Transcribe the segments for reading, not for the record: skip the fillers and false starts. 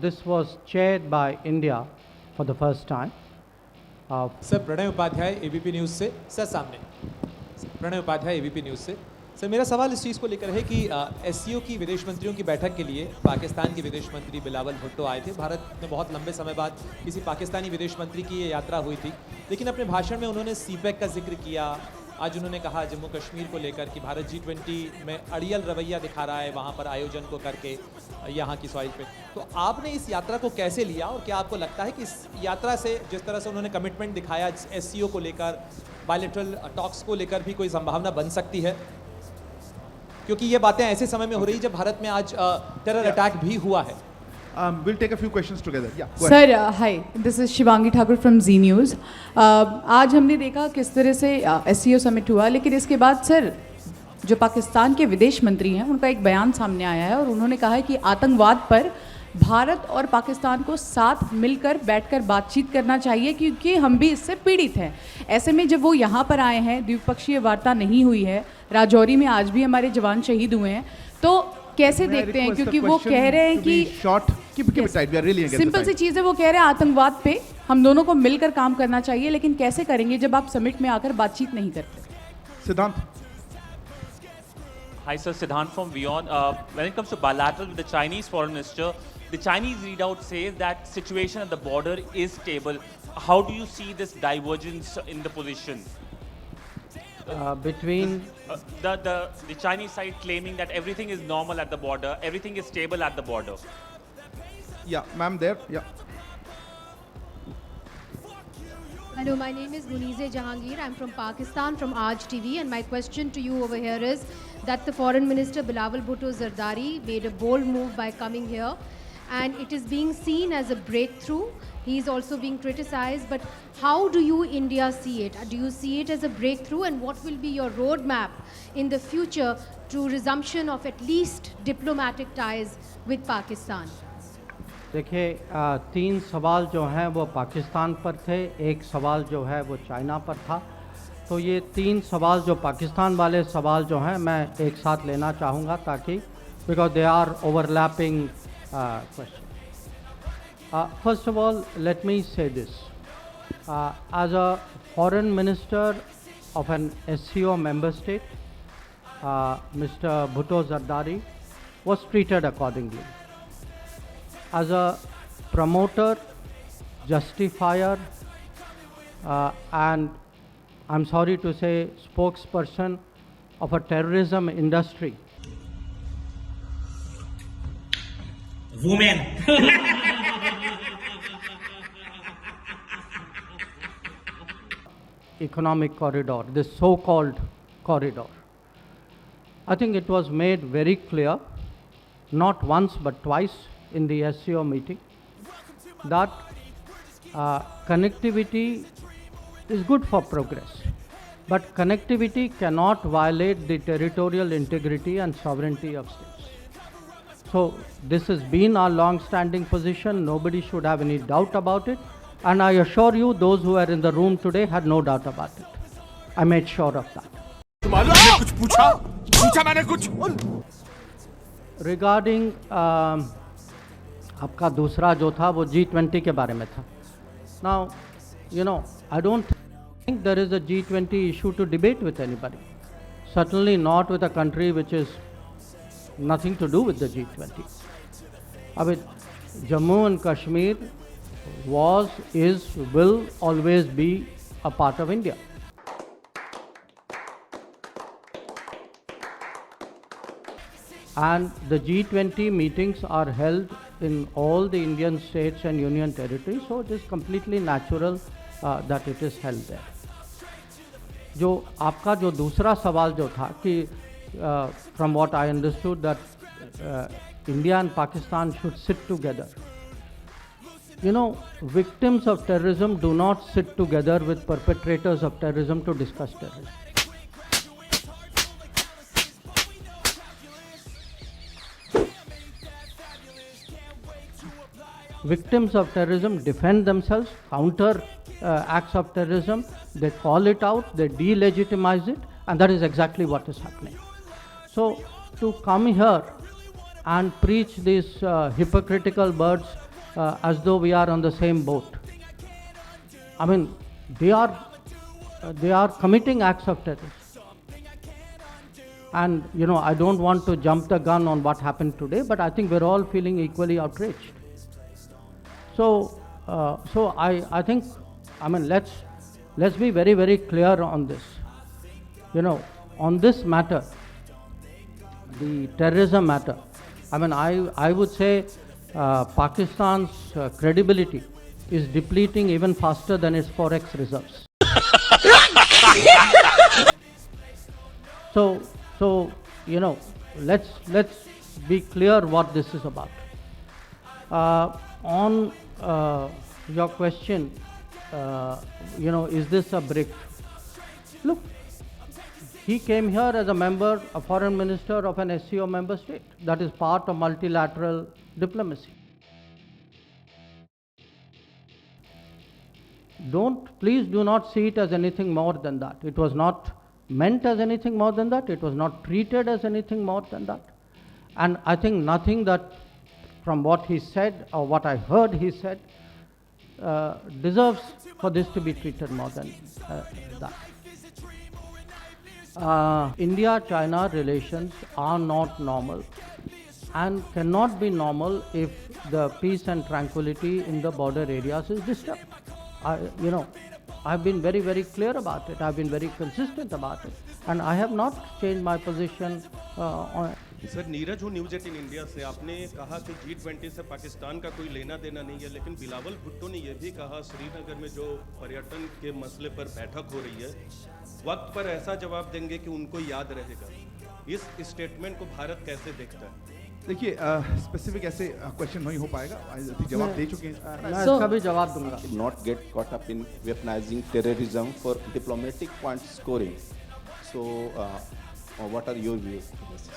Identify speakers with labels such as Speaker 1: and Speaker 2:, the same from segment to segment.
Speaker 1: this was chaired by India for the first time.
Speaker 2: Sir Pranay Upadhyay ABP news से। Sir सामने Pranay Upadhyay ABP news से। Sir मेरा सवाल इस चीज़ को लेकर है कि एससीओ की विदेश मंत्रियों की बैठक के लिए पाकिस्तान के विदेश मंत्री बिलावल भुट्टो आए थे। भारत में बहुत लंबे समय बाद किसी पाकिस्तानी विदेश मंत्री की ये यात्रा हुई थी, लेकिन अपने भाषण में उन्होंने सीपैक का जिक्र किया। आज उन्होंने कहा जम्मू कश्मीर को लेकर कि भारत G20 में अड़ियल रवैया दिखा रहा है वहाँ पर आयोजन को करके यहाँ की सॉइल पे। तो आपने इस यात्रा को कैसे लिया और क्या आपको लगता है कि इस यात्रा से जिस तरह से उन्होंने कमिटमेंट दिखाया एससीओ को लेकर, बायलैटरल टॉक्स को लेकर भी कोई संभावना बन सकती है? क्योंकि ये बातें ऐसे समय में हो रही जब भारत में आज टेरर अटैक भी हुआ है।
Speaker 3: We'll take a few questions together. Yeah, go
Speaker 4: ahead. Sir, hi. This is Shivangi Thakur from Z News. आज हमने देखा किस तरह से SCO समिट हुआ, लेकिन इसके बाद सर जो पाकिस्तान के विदेश मंत्री हैं उनका एक बयान सामने आया है और उन्होंने कहा है कि आतंकवाद पर भारत और पाकिस्तान को साथ मिलकर बैठकर बातचीत करना चाहिए क्योंकि हम भी इससे पीड़ित हैं। ऐसे में जब वो यहाँ पर आए हैं, द्विपक्षीय वार्ता नहीं हुई है, राजौरी में आज भी हमारे जवान शहीद हुए हैं, तो कैसे देखते हैं? क्योंकि वो कह रहे हैं कि सिंपल सी चीज़ है, वो कह रहे हैं आतंकवाद पे हम दोनों को मिलकर काम करना चाहिए, लेकिन कैसे करेंगे जब आप समिट में आकर बातचीत नहीं करते?
Speaker 3: सिद्धांत।
Speaker 5: Hi sir, Siddhant from Beyond. When it comes to bilateral with the Chinese foreign minister, the Chinese readout says that situation at the border is stable. How do you see this divergence in the position?
Speaker 1: Between
Speaker 5: the Chinese side claiming that everything is normal at the border, everything is stable at the border.
Speaker 3: Yeah, ma'am, there. Yeah.
Speaker 6: Hello, my name is Munize Jahangir. I'm from Pakistan, from Aaj TV, and my question to you over here is that the Foreign Minister Bilawal Bhutto Zardari made a bold move by coming here, and it is being seen as a breakthrough. He is also being criticized, but how do you, India, see it? Do you see it as a breakthrough, and what will be your roadmap in the future to resumption of at least diplomatic ties with Pakistan?
Speaker 1: देखिए, 3 सवाल जो हैं वो पाकिस्तान पर थे, एक सवाल जो है वो चाइना पर था। तो ये 3 सवाल जो पाकिस्तान वाले सवाल जो हैं मैं एक साथ लेना चाहूँगा ताकि because they are overlapping question. First of all, let me say this. As a foreign minister of an SCO member state, Mr. Bhutto Zardari was treated accordingly. As a promoter, justifier, and I'm sorry to say spokesperson of a terrorism industry.
Speaker 7: Women.
Speaker 1: Economic corridor, this so-called corridor. I think it was made very clear, not once but twice in the SCO meeting, that connectivity is good for progress, but connectivity cannot violate the territorial integrity and sovereignty of states. So this has been our long-standing position. Nobody should have any doubt about it. And I assure you, those who are in the room today had no doubt about it. I made sure of that. Regarding आपका दूसरा जो था वो G20 के बारे में था. Now, you know, I don't think there is a G20 issue to debate with anybody. Certainly not with a country which is nothing to do with the G20. I mean, Jammu and Kashmir was, is, will always be a part of India. And the G20 meetings are held in all the Indian states and union territories, so it is completely natural that it is held there. जो आपका जो दूसरा सवाल जो था कि from what I understood that India and Pakistan should sit together. You know, victims of terrorism do not sit together with perpetrators of terrorism to discuss terrorism. Victims of terrorism defend themselves, counter acts of terrorism, they call it out, they delegitimize it, and that is exactly what is happening. So, to come here and preach these hypocritical words as though we are on the same boat. I mean, they are committing acts of terrorism. And, you know, I don't want to jump the gun on what happened today, but I think we're all feeling equally outraged. So, I think, I mean, let's be very, very clear on this. You know, on this matter, the terrorism matter, I mean, I would say Pakistan's credibility is depleting even faster than its forex reserves. So, you know, let's be clear what this is about. On your question, you know, is this a breakthrough? Look, he came here as a member, a foreign minister of an SCO member state. That is part of multilateral diplomacy. Please do not see it as anything more than that. It was not meant as anything more than that. It was not treated as anything more than that. And I think nothing that from what he said or what I heard he said deserves for this to be treated more than that. India-China relations are not normal and cannot be normal if the peace and tranquility in the border areas is disturbed. You know, I've been very, very clear about it. I've been very consistent about it. And I have not changed my position on it.
Speaker 7: Sir Neeraj हूँ news 18 India से। आपने कहा कि G20 से पाकिस्तान का कोई लेना देना नहीं है, लेकिन बिलावल भुट्टो ने यह भी कहा श्रीनगर में जो पर्यटन के मसले पर बैठक हो रही है, वक्त पर ऐसा जवाब देंगे कि उनको याद रहेगा। इस स्टेटमेंट को भारत कैसे देखता है?
Speaker 3: देखिए स्पेसिफिक ऐसे क्वेश्चन नहीं हो पाएगा, जवाब दे चुके हैं।
Speaker 1: मैं इसका भी जवाब दूंगा।
Speaker 8: Not get caught up in weaponizing terrorism for diplomatic point scoring. So, what are your views?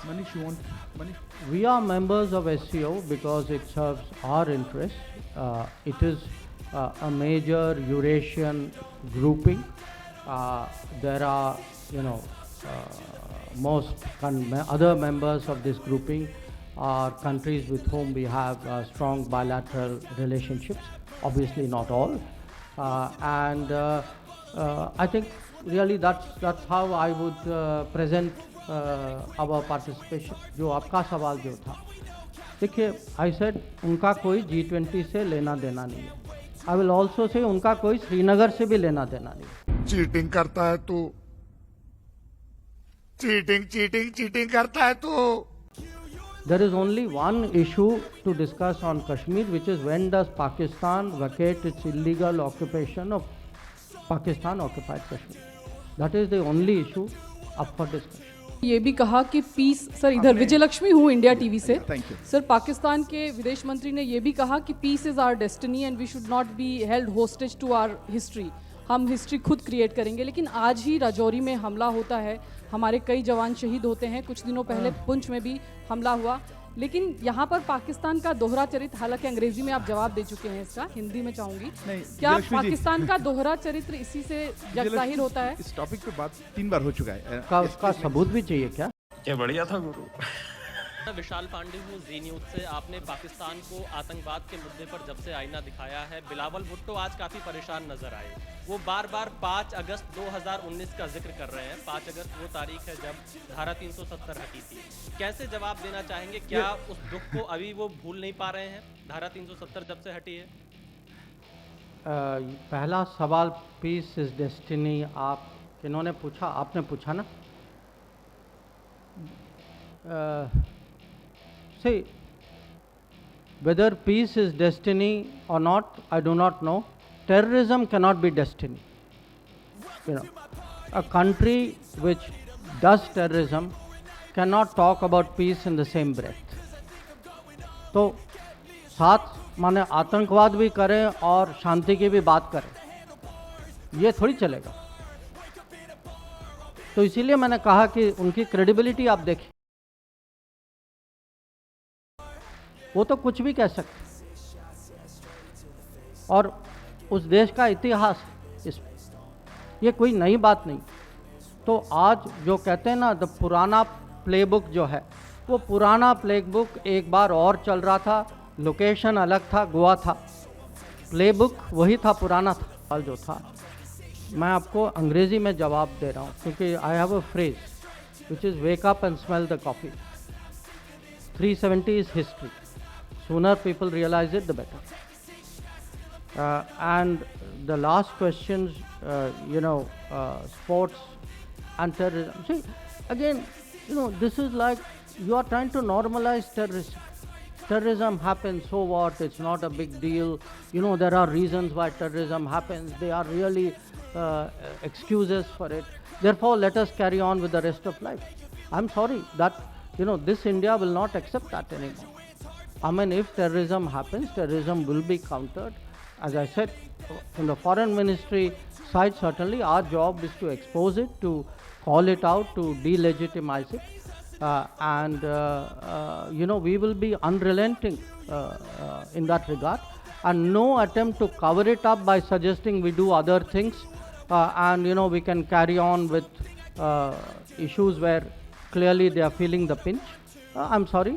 Speaker 3: Manish, you want Manish?
Speaker 1: We are members of SCO because it serves our interests. It is a major Eurasian grouping. There are, you know, most other members of this grouping are countries with whom we have strong bilateral relationships. Obviously, not all, and I think really that's how I would present our participation. जो आपका सवाल जो था, देखिए, I said उनका कोई G20 से लेना देना नहीं है. I will also say उनका कोई श्रीनगर से भी लेना देना नहीं है.
Speaker 9: चीटिंग करता है तू, चीटिंग करता है तू.
Speaker 1: There is only one issue to discuss on Kashmir, which is when does Pakistan vacate its illegal occupation of Pakistan occupied Kashmir. That is the only issue up for discussion.
Speaker 4: ये भी कहा कि piece, sir इधर विजयलक्ष्मी हूँ India TV से।
Speaker 3: Thank you.
Speaker 4: Sir Pakistan के विदेश मंत्री ने ये भी कहा कि peace is our destiny and we should not be held hostage to our history. हम हिस्ट्री खुद क्रिएट करेंगे। लेकिन आज ही राजौरी में हमला होता है, हमारे कई जवान शहीद होते हैं। कुछ दिनों पहले पुंछ में भी हमला हुआ। लेकिन यहाँ पर पाकिस्तान का दोहरा चरित्र, हालांकि अंग्रेजी में आप जवाब दे चुके हैं इसका, हिंदी में चाहूंगी, क्या पाकिस्तान का दोहरा चरित्र इसी से जाहिर होता है?
Speaker 3: इस टॉपिक पे बात 3 बार हो चुका है।
Speaker 1: उसका सबूत भी चाहिए क्या?
Speaker 10: क्या बढ़िया था गुरु।
Speaker 11: विशाल पांडे हूँ जी न्यूज से। आपने पाकिस्तान को आतंकवाद के मुद्दे पर जब से आईना दिखाया है, बिलावल भुट्टो आज काफ़ी परेशान नजर आए। वो बार बार 5 अगस्त 2019 का जिक्र कर रहे हैं। 5 अगस्त वो तारीख है जब धारा 370 हटी थी। कैसे जवाब देना चाहेंगे? क्या उस दुख को अभी वो भूल नहीं पा रहे हैं, धारा 370 जब से हटी है?
Speaker 1: पहला सवाल पीस इज डेस्टिनी आप किन्होंने पूछा? आपने पूछा ना। See, whether peace is destiny or not, I do not know. Terrorism cannot be destiny. You know, a country which does terrorism cannot talk about peace in the same breath. तो साथ माने आतंकवाद भी करें और शांति की भी बात करें, ये थोड़ी चलेगा। तो इसीलिए मैंने कहा कि उनकी क्रेडिबिलिटी आप देखें, वो तो कुछ भी कह सकते और उस देश का इतिहास ये कोई नई बात नहीं। तो आज जो कहते हैं ना, द पुराना प्लेबुक जो है, वो पुराना प्लेबुक एक बार और चल रहा था लोकेशन अलग था, गोवा था, प्लेबुक वही था, पुराना था। सवाल जो था मैं आपको अंग्रेज़ी में जवाब दे रहा हूँ, क्योंकि I have a phrase which is wake up and smell the coffee. 370 is history. Sooner people realize it, the better. And the last questions, sports and terrorism. See, again, this is like you are trying to normalize terrorism. Terrorism happens, so what? It's not a big deal. There are reasons why terrorism happens. They are really excuses for it. Therefore, let us carry on with the rest of life. I'm sorry that, this India will not accept that anymore. I mean, if terrorism happens, terrorism will be countered. As I said, from the foreign ministry side, certainly our job is to expose it, to call it out, to delegitimize it. We will be unrelenting in that regard, and no attempt to cover it up by suggesting we do other things, and we can carry on with issues where clearly they are feeling the pinch. I'm sorry.